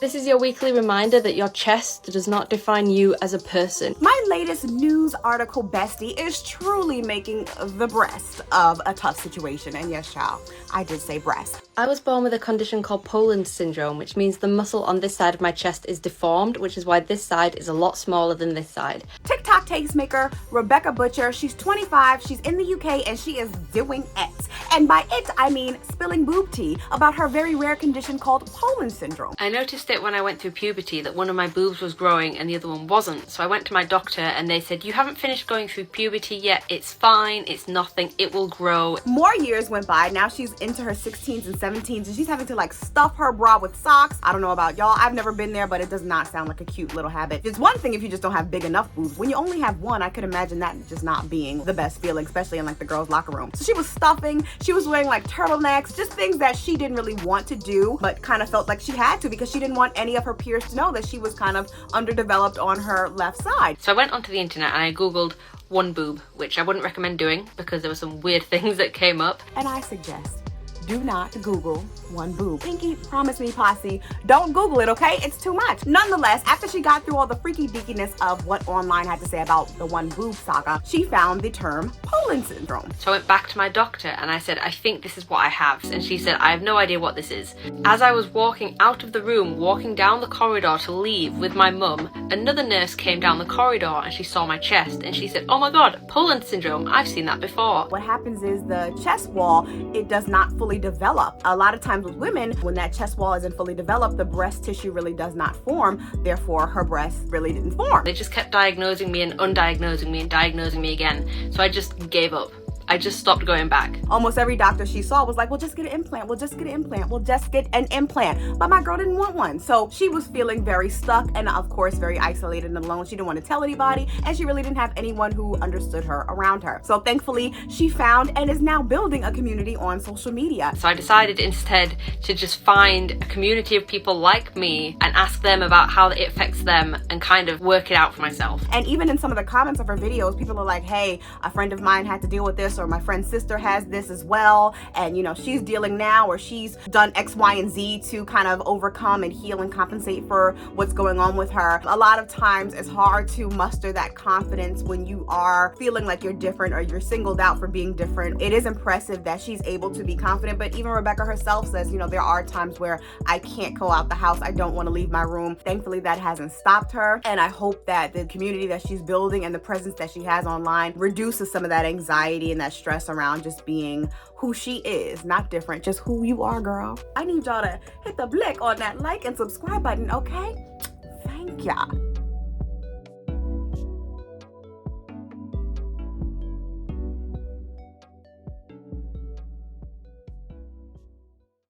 This is your weekly reminder that your chest does not define you as a person. My latest news article bestie is truly making the breast of a tough situation. And yes, child, I did say breast. I was born with a condition called Poland syndrome, which means the muscle on this side of my chest is deformed, which is why this side is a lot smaller than this side. TikTok tastemaker Rebecca Butcher, she's 25, she's in the UK, and she is doing it. And by it, I mean spilling boob tea about her very rare condition called Poland syndrome. I noticed it when I went through puberty that one of my boobs was growing and the other one wasn't. So I went to my doctor and they said, you haven't finished going through puberty yet. It's fine. It's nothing. It will grow. More years went by. Now she's into her 16s and 17s and she's having to like stuff her bra with socks. I don't know about y'all. I've never been there, but it does not sound like a cute little habit. It's one thing if you just don't have big enough boobs. When you only have one, I could imagine that just not being the best feeling, especially in like the girls' locker room. So she was stuffing. She was wearing like turtlenecks, just things that she didn't really want to do, but kind of felt like she had to because she didn't want any of her peers to know that she was kind of underdeveloped on her left side. So I went onto the internet and I googled one boob, which I wouldn't recommend doing because there were some weird things that came up. And I suggest do not Google one boob. Pinky, promise me, posse, don't Google it, okay? It's too much. Nonetheless, after she got through all the freaky deakiness of what online had to say about the one boob saga, she found the term Poland syndrome. So I went back to my doctor and I said, I think this is what I have. And she said, I have no idea what this is. As I was walking out of the room, walking down the corridor to leave with my mum, another nurse came down the corridor and she saw my chest and she said, oh my God, Poland syndrome. I've seen that before. What happens is the chest wall, it does not fully develop. A lot of times with women, when that chest wall isn't fully developed, the breast tissue really does not form. Therefore, her breast really didn't form. They just kept diagnosing me and undiagnosing me and diagnosing me again. So I just gave up. I just stopped going back. Almost every doctor she saw was like, well, just get an implant. We'll just get an implant. We'll just get an implant. But my girl didn't want one. So she was feeling very stuck and of course, very isolated and alone. She didn't want to tell anybody and she really didn't have anyone who understood her around her. So thankfully, she found and is now building a community on social media. So I decided instead to just find a community of people like me and ask them about how it affects them and kind of work it out for myself. And even in some of the comments of her videos, people are like, hey, a friend of mine had to deal with this, or my friend's sister has this as well, and you know, she's dealing now, or she's done X, Y, and Z to kind of overcome and heal and compensate for what's going on with her. A lot of times it's hard to muster that confidence when you are feeling like you're different or you're singled out for being different. It is impressive that she's able to be confident, but even Rebecca herself says, you know, there are times where I can't go out the house, I don't want to leave my room. Thankfully, that hasn't stopped her, and I hope that the community that she's building and the presence that she has online reduces some of that anxiety and that stress around just being who she is, not different, just who you are, girl. I need y'all to hit the blick on that like and subscribe button, okay? Thank ya.